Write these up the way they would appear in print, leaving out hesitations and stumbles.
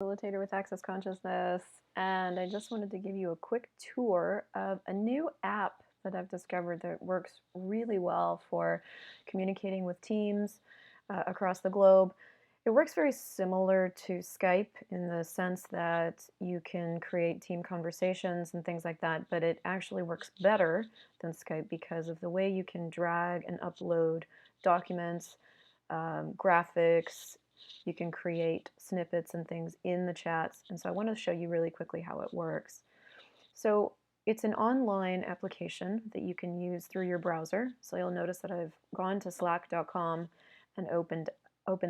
Facilitator with Access Consciousness, and I just wanted to give you a quick tour of a new app that I've discovered that works really well for communicating with teams across the globe. It works very similar to Skype in the sense that you can create team conversations and things like that, but it actually works better than Skype because of the way you can drag and upload documents, graphics. You can create snippets and things in the chats. And so I want to show you really quickly how it works. So it's an online application that you can use through your browser. So you'll notice that I've gone to slack.com and opened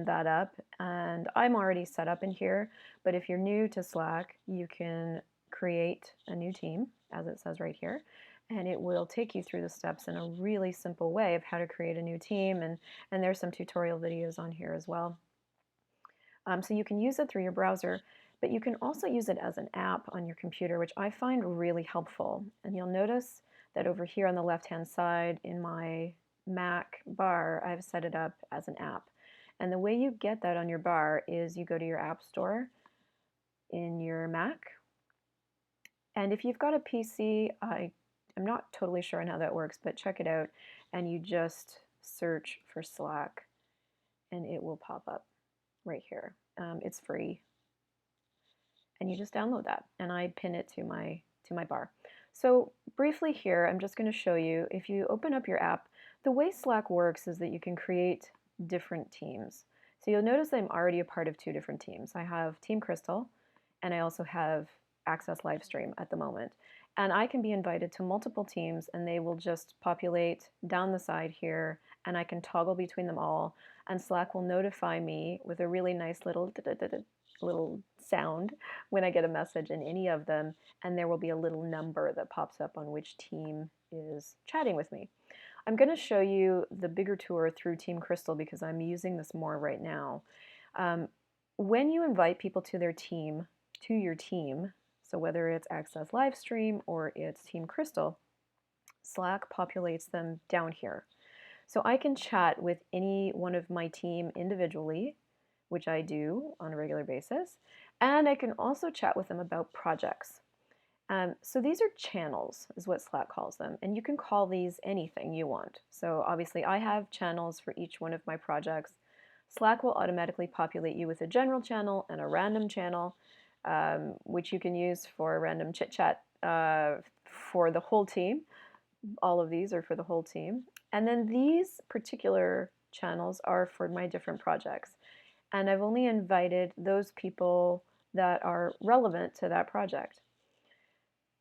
that up. And I'm already set up in here. But if you're new to Slack, you can create a new team, as it says right here. And it will take you through the steps in a really simple way of how to create a new team. And there's some tutorial videos on here as well. So you can use it through your browser, but you can also use it as an app on your computer, which I find really helpful. And you'll notice that over here on the left-hand side in my Mac bar, I've set it up as an app. And the way you get that on your bar is you go to your App Store in your Mac. And if you've got a PC, I'm not totally sure on how that works, but check it out. And you just search for Slack, and it will pop up right here. It's free, and you just download that, and I pin it to my bar. So briefly here, I'm just going to show you, if you open up your app, the way Slack works is that you can create different teams. So you'll notice that I'm already a part of two different teams. I have Team Crystal, and I also have Access Livestream at the moment. And I can be invited to multiple teams, and they will just populate down the side here, and I can toggle between them all, and Slack will notify me with a really nice little sound when I get a message in any of them, and there will be a little number that pops up on which team is chatting with me. I'm going to show you the bigger tour through Team Crystal because I'm using this more right now. When you invite people to your team, so whether it's Access Livestream or it's Team Crystal, Slack populates them down here. So I can chat with any one of my team individually, which I do on a regular basis, and I can also chat with them about projects. So these are channels, is what Slack calls them, and you can call these anything you want. So obviously I have channels for each one of my projects. Slack will automatically populate you with a general channel and a random channel, which you can use for random chit-chat for the whole team. All of these are for the whole team. And then these particular channels are for my different projects. And I've only invited those people that are relevant to that project.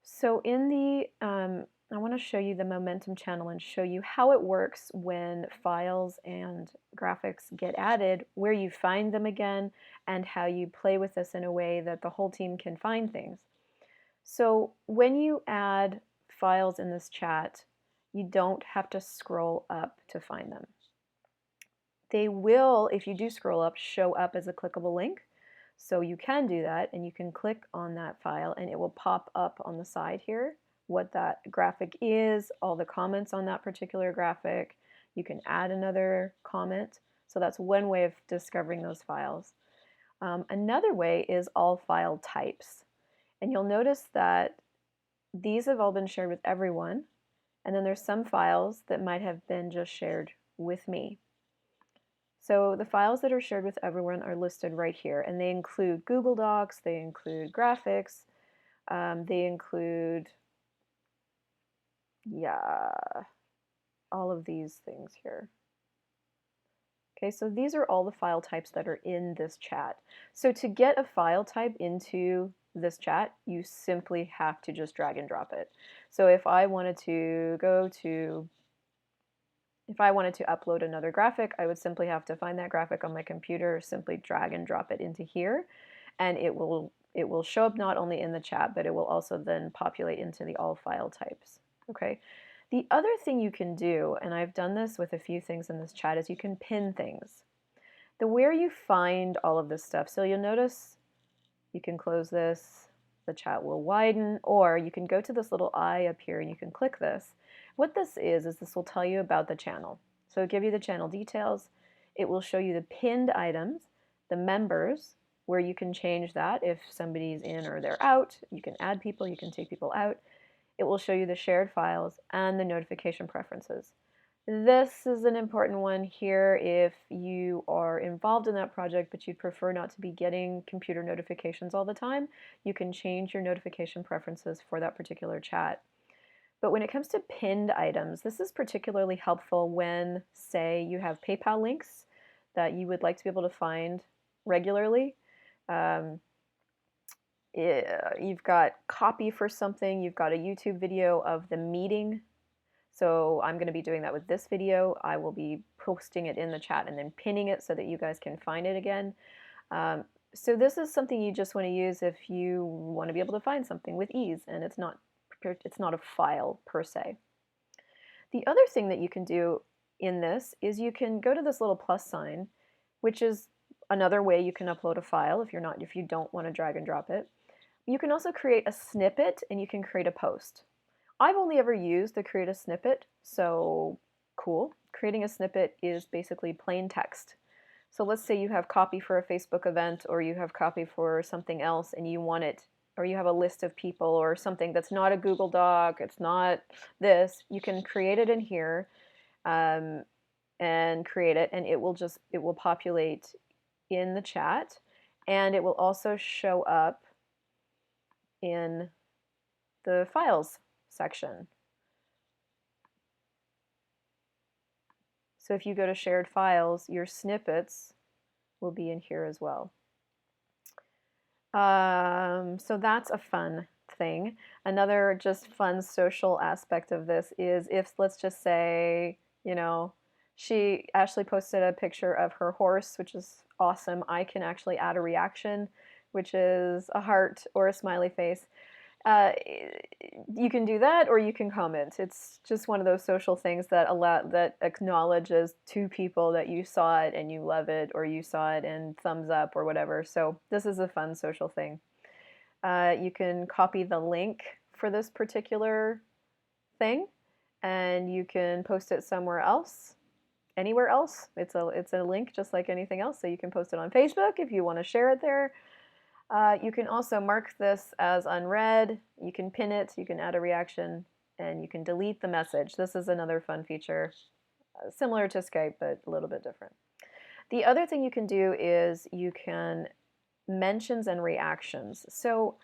So in the, I want to show you the Momentum channel and show you how it works when files and graphics get added, where you find them again, and how you play with this in a way that the whole team can find things. So when you add files in this chat, you don't have to scroll up to find them. They will, if you do scroll up, show up as a clickable link. So you can do that, and you can click on that file, and it will pop up on the side here what that graphic is, all the comments on that particular graphic. You can add another comment. So that's one way of discovering those files. Another way is all file types. And you'll notice that these have all been shared with everyone, and then there's some files that might have been just shared with me. So the files that are shared with everyone are listed right here, and they include Google Docs, they include graphics, they include, all of these things here. Okay, so these are all the file types that are in this chat. So to get a file type into this chat, you simply have to just drag and drop it. So if I wanted to upload another graphic, I would simply have to find that graphic on my computer, simply drag and drop it into here, and it will show up not only in the chat, but it will also then populate into the all file types. Okay. The other thing you can do, and I've done this with a few things in this chat, is you can pin things. Where you find all of this stuff, so you'll notice you can close this, the chat will widen, or you can go to this little eye up here and you can click this. What this is this will tell you about the channel. So it'll give you the channel details. It will show you the pinned items, the members, where you can change that if somebody's in or they're out. You can add people, you can take people out. It will show you the shared files and the notification preferences. This is an important one here if you are involved in that project but you'd prefer not to be getting computer notifications all the time. You can change your notification preferences for that particular chat. But when it comes to pinned items, this is particularly helpful when, say, you have PayPal links that you would like to be able to find regularly. Um, you've got copy for something, you've got a YouTube video of the meeting. So I'm going to be doing that with this video. I will be posting it in the chat and then pinning it so that you guys can find it again. So this is something you just want to use if you want to be able to find something with ease, and it's not a file per se. The other thing that you can do in this is you can go to this little plus sign, which is another way you can upload a file if you don't want to drag and drop it. You can also create a snippet and you can create a post. I've only ever used the create a snippet, so cool. Creating a snippet is basically plain text. So let's say you have copy for a Facebook event or you have copy for something else and you want it, or you have a list of people or something that's not a Google Doc, it's not this, you can create it in here and create it, and it will populate in the chat, and it will also show up in the files section. So if you go to shared files, your snippets will be in here as well. So that's a fun thing. Another just fun social aspect of this is if, let's just say, Ashley posted a picture of her horse, which is awesome. I can actually add a reaction, which is a heart or a smiley face. You can do that, or you can comment. It's just one of those social things that acknowledges to people that you saw it and you love it, or you saw it and thumbs up or whatever. So this is a fun social thing. You can copy the link for this particular thing, and you can post it somewhere else, anywhere else. It's a link just like anything else. So you can post it on Facebook if you want to share it there. You can also mark this as unread, you can pin it, you can add a reaction, and you can delete the message. This is another fun feature, similar to Skype, but a little bit different. The other thing you can do is you can mentions and reactions. So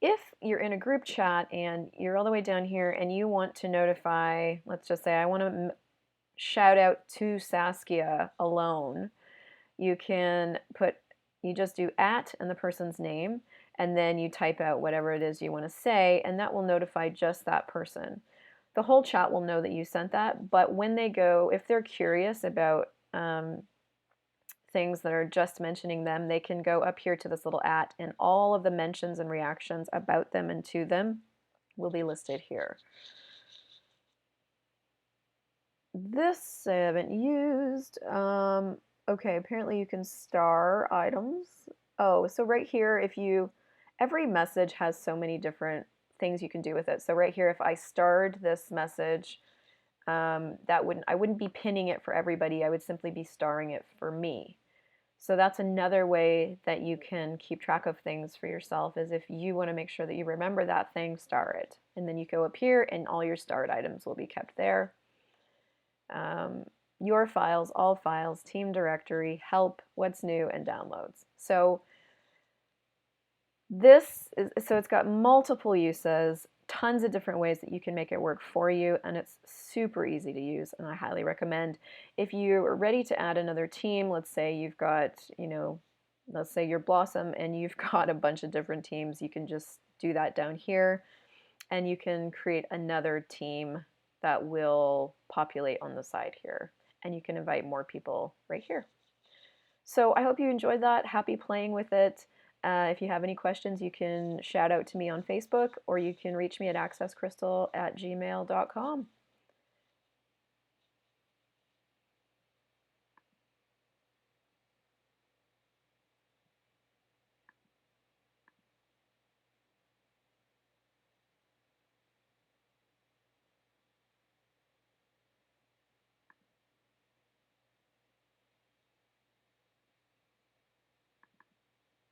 if you're in a group chat and you're all the way down here and you want to notify, let's just say I want to shout out to Saskia alone, you just do @ and the person's name, and then you type out whatever it is you want to say, and that will notify just that person. The whole chat will know that you sent that, but when they go, if they're curious about things that are just mentioning them, they can go up here to this little @ and all of the mentions and reactions about them and to them will be listed here. This I haven't used. Okay, apparently you can star items. Oh, so right here, every message has so many different things you can do with it. So right here, if I starred this message, I wouldn't be pinning it for everybody. I would simply be starring it for me. So that's another way that you can keep track of things for yourself, is if you want to make sure that you remember that thing, star it. And then you go up here and all your starred items will be kept there. Your files, all files, team directory, help, what's new, and downloads. So it's got multiple uses, tons of different ways that you can make it work for you, and it's super easy to use, and I highly recommend. If you're ready to add another team, let's say you've got, let's say you're Blossom and you've got a bunch of different teams, you can just do that down here, and you can create another team that will populate on the side here, and you can invite more people right here. So I hope you enjoyed that. Happy playing with it. If you have any questions, you can shout out to me on Facebook, or you can reach me at accesscrystal@gmail.com.